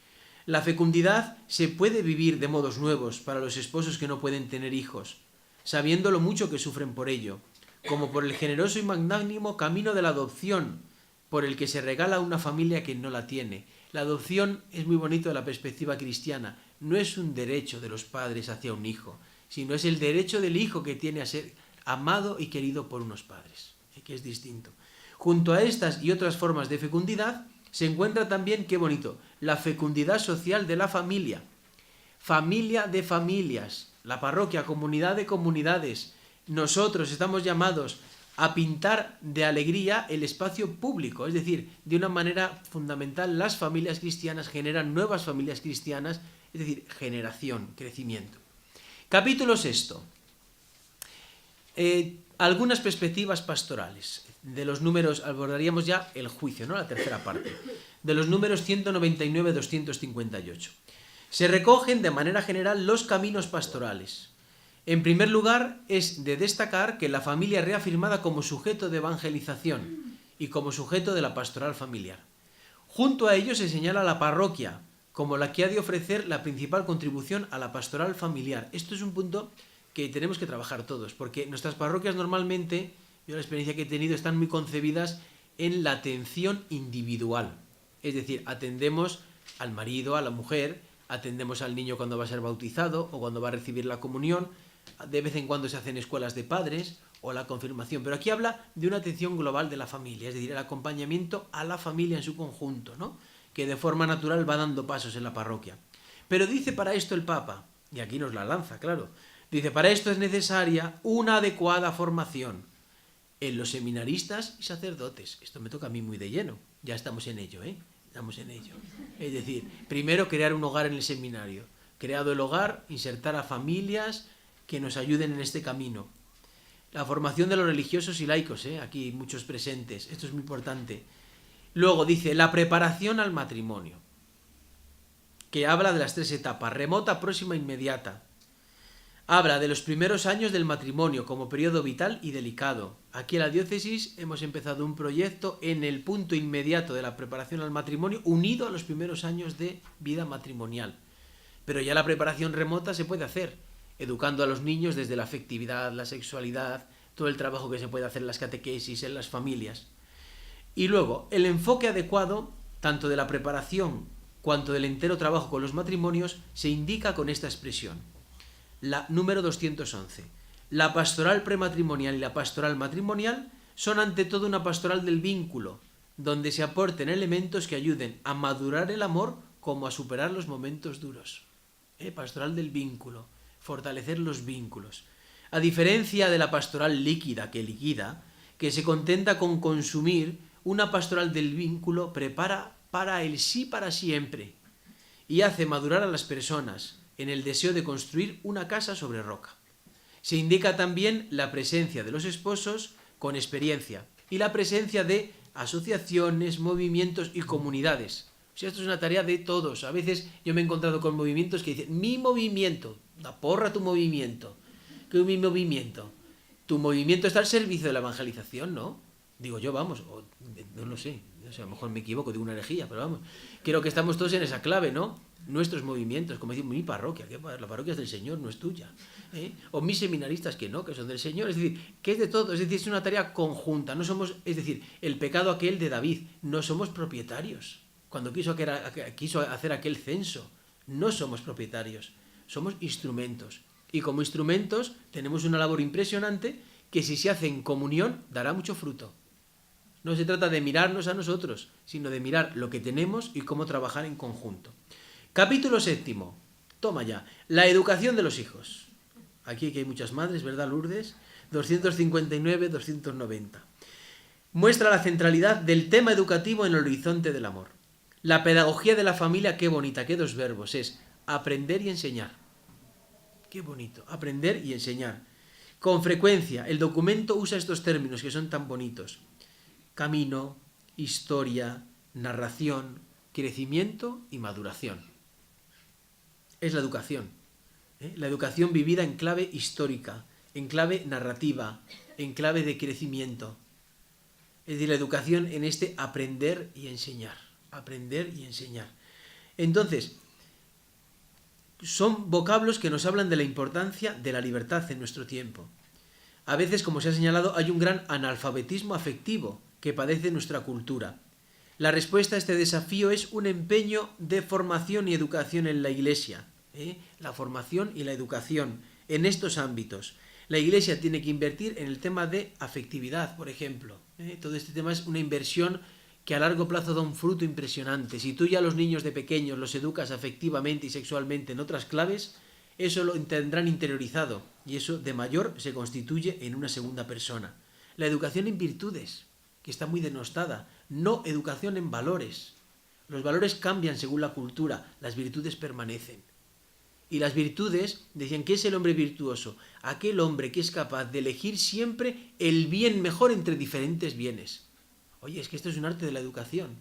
La fecundidad se puede vivir de modos nuevos para los esposos que no pueden tener hijos, sabiendo lo mucho que sufren por ello, como por el generoso y magnánimo camino de la adopción, por el que se regala a una familia que no la tiene. La adopción es muy bonito de la perspectiva cristiana, no es un derecho de los padres hacia un hijo, sino es el derecho del hijo que tiene a ser amado y querido por unos padres, que es distinto. Junto a estas y otras formas de fecundidad, se encuentra también, qué bonito, la fecundidad social de la familia. Familia de familias, la parroquia, comunidad de comunidades. Nosotros estamos llamados a pintar de alegría el espacio público, es decir, de una manera fundamental las familias cristianas generan nuevas familias cristianas, es decir, generación, crecimiento. Capítulo 6. Algunas perspectivas pastorales. De los números, abordaríamos ya el juicio, ¿no? La tercera parte. De los números 199 a 258. Se recogen de manera general los caminos pastorales. En primer lugar, es de destacar que la familia es reafirmada como sujeto de evangelización y como sujeto de la pastoral familiar. Junto a ello se señala la parroquia como la que ha de ofrecer la principal contribución a la pastoral familiar. Esto es un punto que tenemos que trabajar todos, porque nuestras parroquias normalmente, yo la experiencia que he tenido, están muy concebidas en la atención individual. Es decir, atendemos al marido, a la mujer, atendemos al niño cuando va a ser bautizado o cuando va a recibir la comunión, de vez en cuando se hacen escuelas de padres o la confirmación, pero aquí habla de una atención global de la familia, es decir, el acompañamiento a la familia en su conjunto, ¿no? Que de forma natural va dando pasos en la parroquia. Pero dice para esto el Papa, y aquí nos la lanza, claro, dice, para esto es necesaria una adecuada formación en los seminaristas y sacerdotes. Esto me toca a mí muy de lleno, ya estamos en ello, Estamos en ello. Es decir, primero crear un hogar en el seminario. Creado el hogar, insertar a familias que nos ayuden en este camino. La formación de los religiosos y laicos, aquí hay muchos presentes, esto es muy importante. Luego dice, la preparación al matrimonio, que habla de las 3 etapas, remota, próxima, inmediata. Habla de los primeros años del matrimonio como periodo vital y delicado. Aquí en la diócesis hemos empezado un proyecto en el punto inmediato de la preparación al matrimonio, unido a los primeros años de vida matrimonial. Pero ya la preparación remota se puede hacer, educando a los niños desde la afectividad, la sexualidad, todo el trabajo que se puede hacer en las catequesis, en las familias. Y luego, el enfoque adecuado, tanto de la preparación cuanto del entero trabajo con los matrimonios, se indica con esta expresión. La número 211. La pastoral prematrimonial y la pastoral matrimonial son ante todo una pastoral del vínculo, donde se aporten elementos que ayuden a madurar el amor como a superar los momentos duros. Pastoral del vínculo, fortalecer los vínculos. A diferencia de la pastoral líquida, que liquida, que se contenta con consumir, una pastoral del vínculo prepara para el sí para siempre y hace madurar a las personas en el deseo de construir una casa sobre roca. Se indica también la presencia de los esposos con experiencia y la presencia de asociaciones, movimientos y comunidades. O sea, esto es una tarea de todos. A veces yo me he encontrado con movimientos que dicen, mi movimiento, da porra tu movimiento. ¿Qué es mi movimiento? Tu movimiento está al servicio de la evangelización, ¿no? Digo yo, vamos, no lo sé, a lo mejor me equivoco, digo una herejía, pero vamos, creo que estamos todos en esa clave, ¿no? Nuestros movimientos, como decir, mi parroquia, que la parroquia es del Señor, no es tuya, o mis seminaristas que son del Señor, es decir, que es de todo, es decir, es una tarea conjunta, no somos, es decir, el pecado aquel de David, no somos propietarios, cuando quiso hacer aquel censo, no somos propietarios, somos instrumentos, y como instrumentos tenemos una labor impresionante que si se hace en comunión dará mucho fruto. No se trata de mirarnos a nosotros, sino de mirar lo que tenemos y cómo trabajar en conjunto. Capítulo 7. Toma ya. La educación de los hijos. Aquí que hay muchas madres, ¿verdad, Lourdes? 259-290. Muestra la centralidad del tema educativo en el horizonte del amor. La pedagogía de la familia, qué bonita, qué 2 verbos, es aprender y enseñar. Qué bonito, aprender y enseñar. Con frecuencia, el documento usa estos términos que son tan bonitos. Camino, historia, narración, crecimiento y maduración. Es la educación. La educación vivida en clave histórica, en clave narrativa, en clave de crecimiento. Es decir, la educación en este aprender y enseñar. Aprender y enseñar. Entonces, son vocablos que nos hablan de la importancia de la libertad en nuestro tiempo. A veces, como se ha señalado, hay un gran analfabetismo afectivo que padece nuestra cultura. La respuesta a este desafío es un empeño de formación y educación en la Iglesia. La formación y la educación en estos ámbitos. La Iglesia tiene que invertir en el tema de afectividad, por ejemplo. Todo este tema es una inversión que a largo plazo da un fruto impresionante. Si tú ya a los niños de pequeños los educas afectivamente y sexualmente en otras claves, eso lo tendrán interiorizado y eso de mayor se constituye en una segunda persona. La educación en virtudes, que está muy denostada, no educación en valores. Los valores cambian según la cultura, las virtudes permanecen. Y las virtudes, decían, ¿qué es el hombre virtuoso? Aquel hombre que es capaz de elegir siempre el bien mejor entre diferentes bienes. Oye, es que esto es un arte de la educación.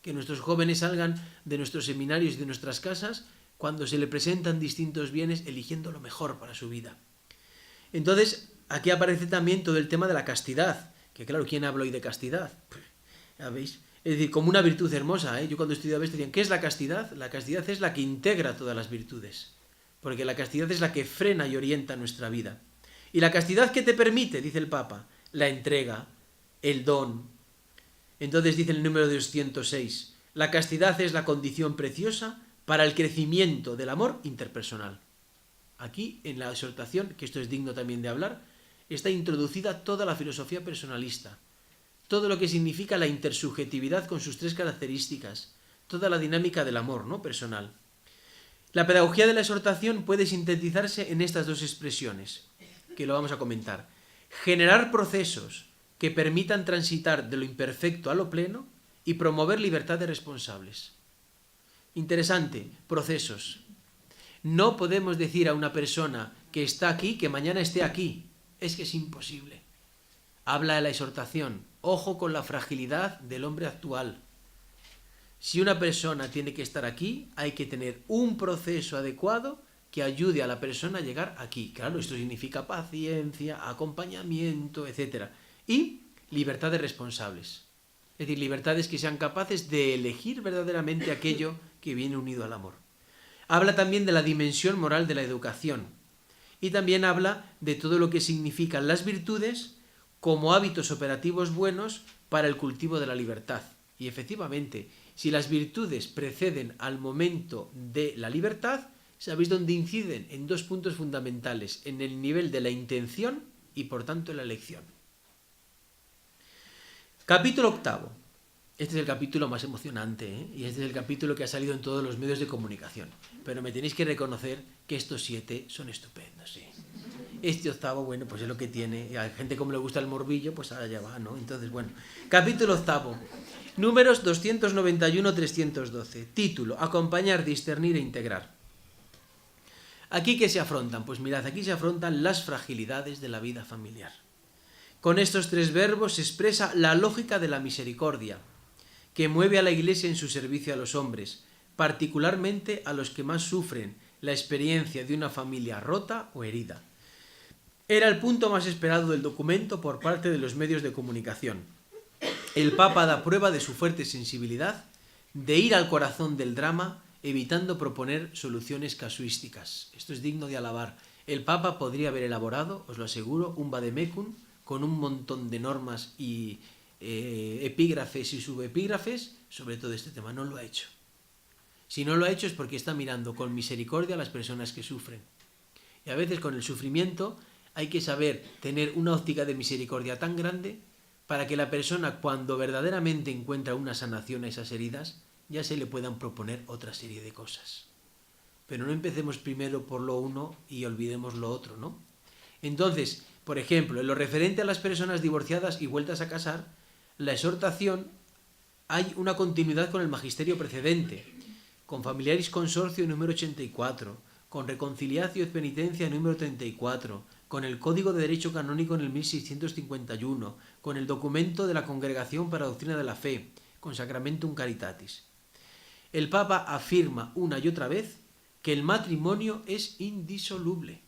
Que nuestros jóvenes salgan de nuestros seminarios y de nuestras casas cuando se le presentan distintos bienes eligiendo lo mejor para su vida. Entonces, aquí aparece también todo el tema de la castidad. Que claro, ¿quién habla hoy de castidad? ¿Ya veis? Es decir, como una virtud hermosa. Yo cuando estudiaba esto decían, ¿qué es la castidad? La castidad es la que integra todas las virtudes. Porque la castidad es la que frena y orienta nuestra vida. ¿Y la castidad qué te permite? Dice el Papa. La entrega, el don. Entonces dice el número 206, la castidad es la condición preciosa para el crecimiento del amor interpersonal. Aquí, en la exhortación, que esto es digno también de hablar, está introducida toda la filosofía personalista, todo lo que significa la intersubjetividad con sus 3 características, toda la dinámica del amor, ¿no?, personal. La pedagogía de la exhortación puede sintetizarse en estas 2 expresiones, que lo vamos a comentar. Generar procesos que permitan transitar de lo imperfecto a lo pleno y promover libertad de responsables. Interesante, procesos. No podemos decir a una persona que está aquí que mañana esté aquí. Es que es imposible. Habla de la exhortación. Ojo con la fragilidad del hombre actual. Si una persona tiene que estar aquí, hay que tener un proceso adecuado que ayude a la persona a llegar aquí. Claro, esto significa paciencia, acompañamiento, etc. Y libertad de responsables. Es decir, libertades que sean capaces de elegir verdaderamente aquello que viene unido al amor. Habla también de la dimensión moral de la educación. Y también habla de todo lo que significan las virtudes como hábitos operativos buenos para el cultivo de la libertad. Y efectivamente, si las virtudes preceden al momento de la libertad, ¿sabéis dónde inciden? En 2 puntos fundamentales, en el nivel de la intención y por tanto en la elección. Capítulo 8. Este es el capítulo más emocionante, ¿eh? Y este es el capítulo que ha salido en todos los medios de comunicación. Pero me tenéis que reconocer que estos 7 son estupendos, ¿sí? Este 8, bueno, pues es lo que tiene. A gente como le gusta el morbillo, pues allá va, ¿no? Entonces, bueno. Capítulo 8. Números 291-312. Título: Acompañar, discernir e integrar. ¿Aquí qué se afrontan? Pues mirad, aquí se afrontan las fragilidades de la vida familiar. Con estos 3 verbos se expresa la lógica de la misericordia, que mueve a la Iglesia en su servicio a los hombres, particularmente a los que más sufren la experiencia de una familia rota o herida. Era el punto más esperado del documento por parte de los medios de comunicación. El Papa da prueba de su fuerte sensibilidad, de ir al corazón del drama, evitando proponer soluciones casuísticas. Esto es digno de alabar. El Papa podría haber elaborado, os lo aseguro, un vademecum con un montón de normas y epígrafes y subepígrafes sobre todo este tema. No lo ha hecho. Si no lo ha hecho es porque está mirando con misericordia a las personas que sufren. Y a veces con el sufrimiento hay que saber tener una óptica de misericordia tan grande para que la persona, cuando verdaderamente encuentra una sanación a esas heridas, ya se le puedan proponer otra serie de cosas. Pero no empecemos primero por lo uno y olvidemos lo otro, ¿no? Entonces, por ejemplo, en lo referente a las personas divorciadas y vueltas a casar, la exhortación hay una continuidad con el magisterio precedente, con Familiaris Consortio número 84, con Reconciliatio et Penitencia número 34, con el Código de Derecho Canónico en el 1651, con el documento de la Congregación para la Doctrina de la Fe, con Sacramentum Caritatis. El Papa afirma una y otra vez que el matrimonio es indisoluble.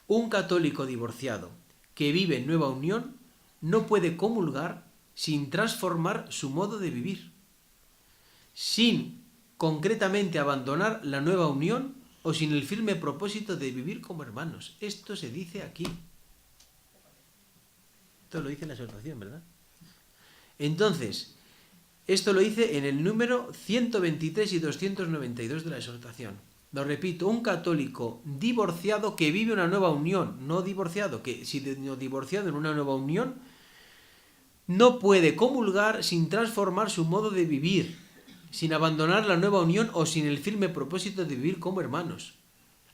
Un católico divorciado que vive en nueva unión no puede comulgar sin transformar su modo de vivir, sin concretamente abandonar la nueva unión o sin el firme propósito de vivir como hermanos. Esto se dice aquí. Esto lo dice en la exhortación, ¿verdad? Entonces, esto lo dice en el número 123 y 292 de la exhortación. Lo repito, un católico divorciado que vive una nueva unión, no divorciado, que si no divorciado en una nueva unión, no puede comulgar sin transformar su modo de vivir, sin abandonar la nueva unión o sin el firme propósito de vivir como hermanos.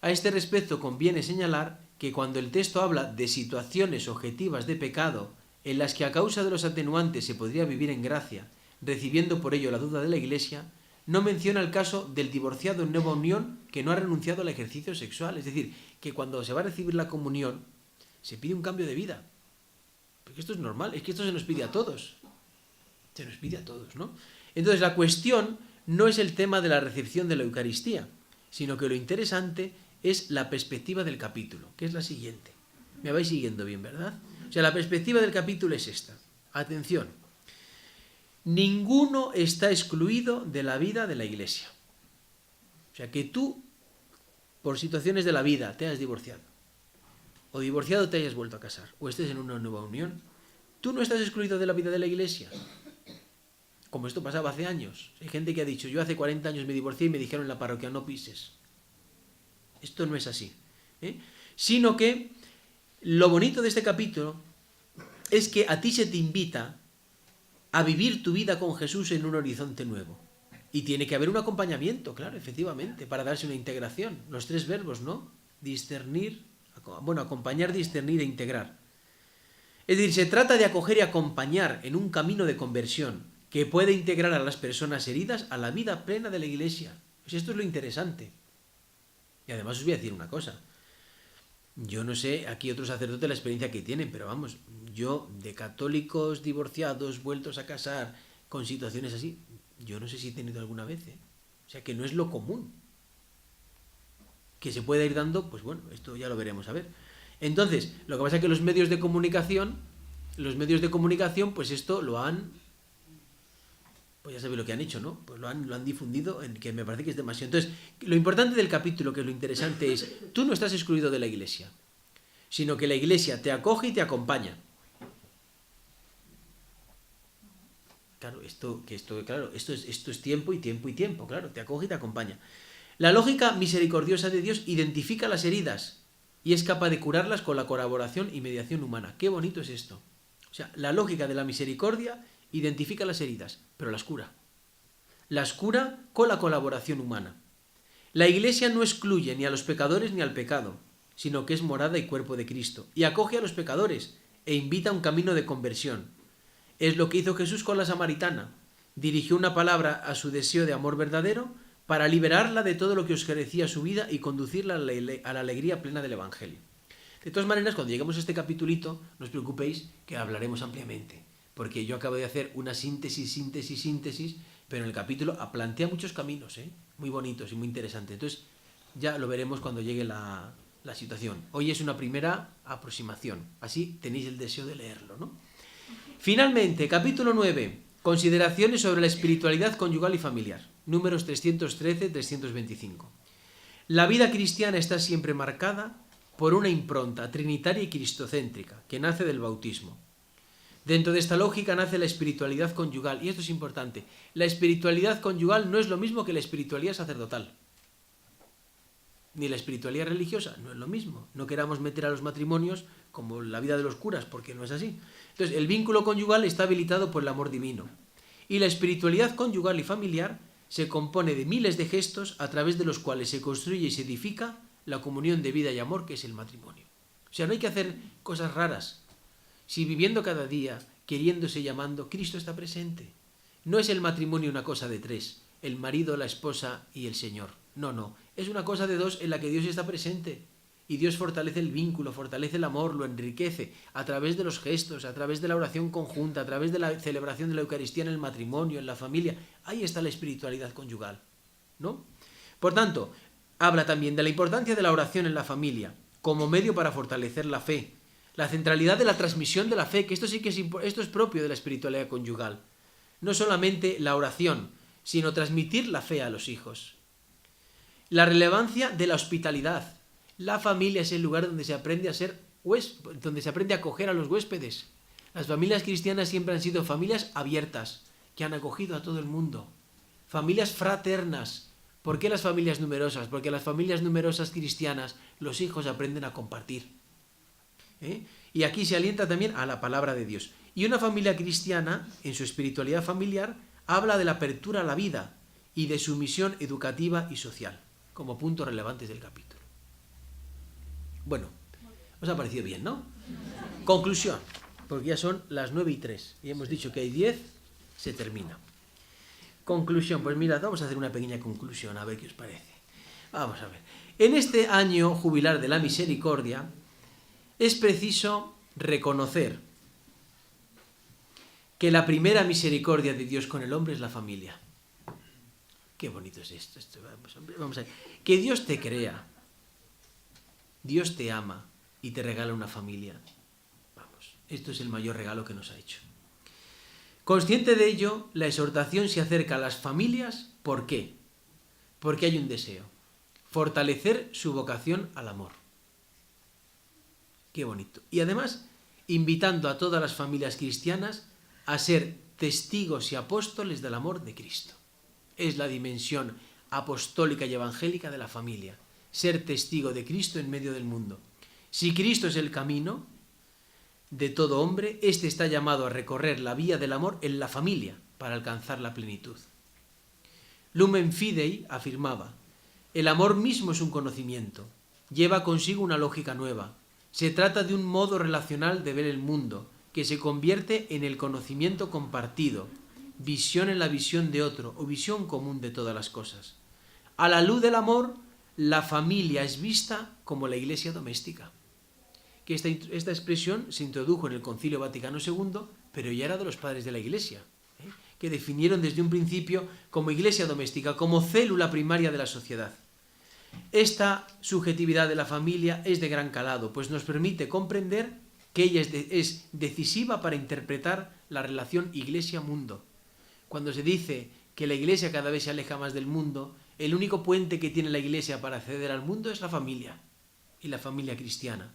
A este respecto conviene señalar que cuando el texto habla de situaciones objetivas de pecado en las que a causa de los atenuantes se podría vivir en gracia, recibiendo por ello la duda de la Iglesia, no menciona el caso del divorciado en nueva unión que no ha renunciado al ejercicio sexual. Es decir, que cuando se va a recibir la comunión se pide un cambio de vida. Porque esto es normal, es que esto se nos pide a todos. Se nos pide a todos, ¿no? Entonces la cuestión no es el tema de la recepción de la Eucaristía, sino que lo interesante es la perspectiva del capítulo, que es la siguiente. Me vais siguiendo bien, ¿verdad? O sea, la perspectiva del capítulo es esta. Atención. Ninguno está excluido de la vida de la Iglesia. O sea, que tú, por situaciones de la vida, te hayas divorciado, o divorciado te hayas vuelto a casar, o estés en una nueva unión, tú no estás excluido de la vida de la Iglesia. como esto pasaba hace años. Hay gente que ha dicho, yo hace 40 años me divorcié y me dijeron en la parroquia, no pises. Esto no es así. Sino que lo bonito de este capítulo es que a ti se te invita a vivir tu vida con Jesús en un horizonte nuevo. Y tiene que haber un acompañamiento, claro, efectivamente, para darse una integración. Los 3 verbos, ¿no? Discernir, acompañar, discernir e integrar. Es decir, se trata de acoger y acompañar en un camino de conversión que puede integrar a las personas heridas a la vida plena de la Iglesia. Pues esto es lo interesante. Y además os voy a decir una cosa. Yo no sé, aquí otros sacerdotes la experiencia que tienen, pero vamos, yo de católicos divorciados, vueltos a casar, con situaciones así, yo no sé si he tenido alguna vez, O sea, que no es lo común. Que se pueda ir dando, pues bueno, esto ya lo veremos a ver. Entonces, lo que pasa es que los medios de comunicación, pues esto lo han, pues ya sabéis lo que han hecho, ¿no? Pues lo han difundido, que me parece que es demasiado. Entonces, lo importante del capítulo, que es lo interesante, es, tú no estás excluido de la Iglesia, sino que la Iglesia te acoge y te acompaña. Claro, esto es tiempo y tiempo y tiempo, claro, te acoge y te acompaña. La lógica misericordiosa de Dios identifica las heridas y es capaz de curarlas con la colaboración y mediación humana. Qué bonito es esto. O sea, la lógica de la misericordia identifica las heridas, pero las cura. Las cura con la colaboración humana. La Iglesia no excluye ni a los pecadores ni al pecado, sino que es morada y cuerpo de Cristo, y acoge a los pecadores e invita a un camino de conversión. Es lo que hizo Jesús con la samaritana. Dirigió una palabra a su deseo de amor verdadero para liberarla de todo lo que oscurecía su vida y conducirla a la alegría plena del Evangelio. De todas maneras, cuando lleguemos a este capitulito, no os preocupéis que hablaremos ampliamente, porque yo acabo de hacer una síntesis, pero en el capítulo plantea muchos caminos, muy bonitos y muy interesantes. Entonces, ya lo veremos cuando llegue la situación. Hoy es una primera aproximación, así tenéis el deseo de leerlo, ¿no? Finalmente, capítulo 9, consideraciones sobre la espiritualidad conyugal y familiar, números 313-325. La vida cristiana está siempre marcada por una impronta trinitaria y cristocéntrica, que nace del bautismo. Dentro de esta lógica nace la espiritualidad conyugal, y esto es importante. La espiritualidad conyugal no es lo mismo que la espiritualidad sacerdotal, ni la espiritualidad religiosa, no es lo mismo. No queramos meter a los matrimonios como la vida de los curas, porque no es así. Entonces, el vínculo conyugal está habilitado por el amor divino. Y la espiritualidad conyugal y familiar se compone de miles de gestos a través de los cuales se construye y se edifica la comunión de vida y amor que es el matrimonio. O sea, no hay que hacer cosas raras. Si viviendo cada día, queriéndose y amando, Cristo está presente. No es el matrimonio una cosa de 3, el marido, la esposa y el Señor. No. Es una cosa de 2 en la que Dios está presente. Y Dios fortalece el vínculo, fortalece el amor, lo enriquece a través de los gestos, a través de la oración conjunta, a través de la celebración de la Eucaristía en el matrimonio, en la familia. Ahí está la espiritualidad conyugal, ¿no? Por tanto, habla también de la importancia de la oración en la familia como medio para fortalecer la fe, la centralidad de la transmisión de la fe, que esto sí que esto es propio de la espiritualidad conyugal. No solamente la oración, sino transmitir la fe a los hijos. La relevancia de la hospitalidad. La familia es el lugar donde se aprende donde se aprende a acoger a los huéspedes. Las familias cristianas siempre han sido familias abiertas, que han acogido a todo el mundo. Familias fraternas. ¿Por qué las familias numerosas? Porque las familias numerosas cristianas, los hijos aprenden a compartir. Y aquí se alienta también a la palabra de Dios. Y una familia cristiana, en su espiritualidad familiar, habla de la apertura a la vida y de su misión educativa y social, como puntos relevantes del capítulo. Bueno, os ha parecido bien, ¿no? Conclusión, porque ya son las 9:03 y hemos dicho que hay 10, se termina. Conclusión, pues mirad, vamos a hacer una pequeña conclusión, a ver qué os parece. Vamos a ver. En este año jubilar de la misericordia, es preciso reconocer que la primera misericordia de Dios con el hombre es la familia. Qué bonito es esto. Vamos a ver. Que Dios te crea, Dios te ama y te regala una familia. Vamos, esto es el mayor regalo que nos ha hecho. Consciente de ello, la exhortación se acerca a las familias. ¿Por qué? Porque hay un deseo: fortalecer su vocación al amor. Qué bonito. Y además, invitando a todas las familias cristianas a ser testigos y apóstoles del amor de Cristo. Es la dimensión apostólica y evangélica de la familia, ser testigo de Cristo en medio del mundo. Si Cristo es el camino de todo hombre, éste está llamado a recorrer la vía del amor en la familia para alcanzar la plenitud. Lumen Fidei afirmaba: el amor mismo es un conocimiento, lleva consigo una lógica nueva. Se trata de un modo relacional de ver el mundo, que se convierte en el conocimiento compartido, visión en la visión de otro o visión común de todas las cosas. A la luz del amor, la familia es vista como la iglesia doméstica. Que esta expresión se introdujo en el Concilio Vaticano II, pero ya era de los padres de la iglesia, que definieron desde un principio como iglesia doméstica, como célula primaria de la sociedad. Esta subjetividad de la familia es de gran calado, pues nos permite comprender que ella es decisiva para interpretar la relación iglesia-mundo. Cuando se dice que la iglesia cada vez se aleja más del mundo, el único puente que tiene la iglesia para acceder al mundo es la familia, y la familia cristiana.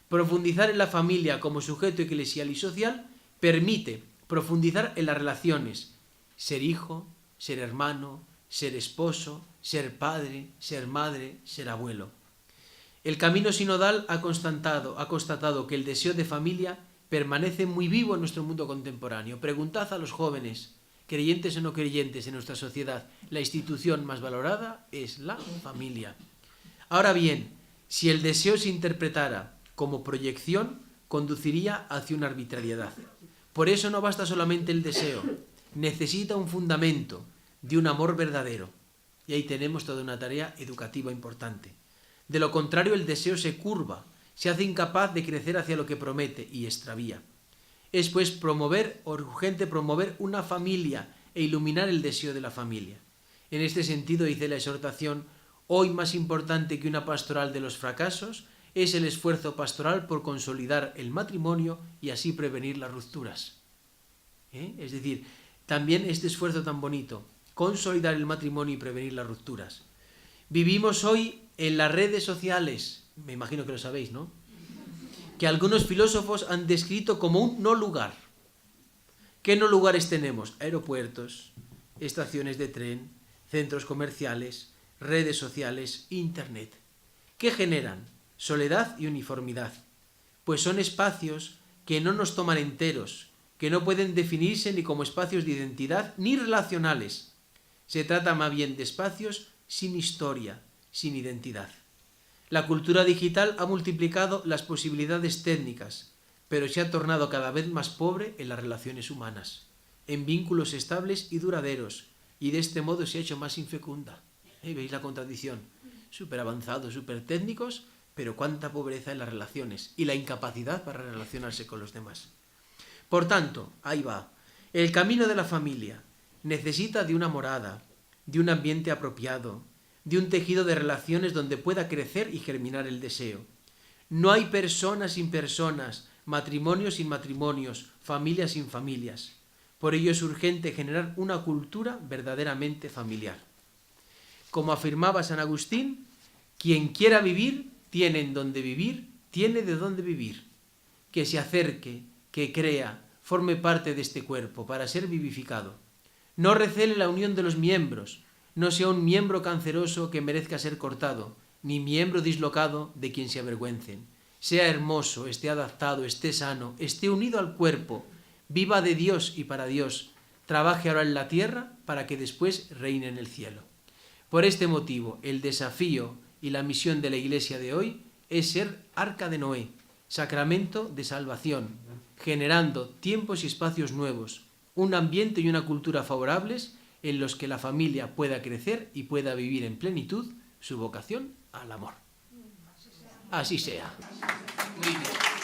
Profundizar en la familia como sujeto eclesial y social permite profundizar en las relaciones, ser hijo, ser hermano, ser esposo, ser padre, ser madre, ser abuelo. El camino sinodal ha constatado que el deseo de familia permanece muy vivo en nuestro mundo contemporáneo. Preguntad a los jóvenes, creyentes o no creyentes en nuestra sociedad, la institución más valorada es la familia. Ahora bien, si el deseo se interpretara como proyección, conduciría hacia una arbitrariedad. Por eso no basta solamente el deseo, necesita un fundamento de un amor verdadero. Y ahí tenemos toda una tarea educativa importante. De lo contrario, el deseo se curva, se hace incapaz de crecer hacia lo que promete y extravía. Es pues urgente promover una familia e iluminar el deseo de la familia. En este sentido, dice la exhortación, hoy más importante que una pastoral de los fracasos es el esfuerzo pastoral por consolidar el matrimonio y así prevenir las rupturas. Es decir, también este esfuerzo tan bonito, consolidar el matrimonio y prevenir las rupturas. Vivimos hoy en las redes sociales, me imagino que lo sabéis, ¿no?, que algunos filósofos han descrito como un no lugar. ¿Qué no lugares tenemos? Aeropuertos, estaciones de tren, centros comerciales, redes sociales, internet. ¿Qué generan? Soledad y uniformidad. Pues son espacios que no nos toman enteros, que no pueden definirse ni como espacios de identidad ni relacionales. Se trata más bien de espacios sin historia, sin identidad. La cultura digital ha multiplicado las posibilidades técnicas, pero se ha tornado cada vez más pobre en las relaciones humanas, en vínculos estables y duraderos, y de este modo se ha hecho más infecunda. ¿Veis la contradicción? Súper avanzados, súper técnicos, pero cuánta pobreza en las relaciones y la incapacidad para relacionarse con los demás. Por tanto, ahí va, el camino de la familia necesita de una morada, de un ambiente apropiado, de un tejido de relaciones donde pueda crecer y germinar el deseo. No hay personas sin personas, matrimonios sin matrimonios, familias sin familias. Por ello es urgente generar una cultura verdaderamente familiar. Como afirmaba San Agustín, quien quiera vivir, tiene en dónde vivir, tiene de dónde vivir. Que se acerque, que crea, forme parte de este cuerpo para ser vivificado. No recele la unión de los miembros, no sea un miembro canceroso que merezca ser cortado, ni miembro dislocado de quien se avergüencen. Sea hermoso, esté adaptado, esté sano, esté unido al cuerpo, viva de Dios y para Dios, trabaje ahora en la tierra para que después reine en el cielo. Por este motivo, el desafío y la misión de la Iglesia de hoy es ser arca de Noé, sacramento de salvación, generando tiempos y espacios nuevos, un ambiente y una cultura favorables en los que la familia pueda crecer y pueda vivir en plenitud su vocación al amor. Así sea. Muy bien.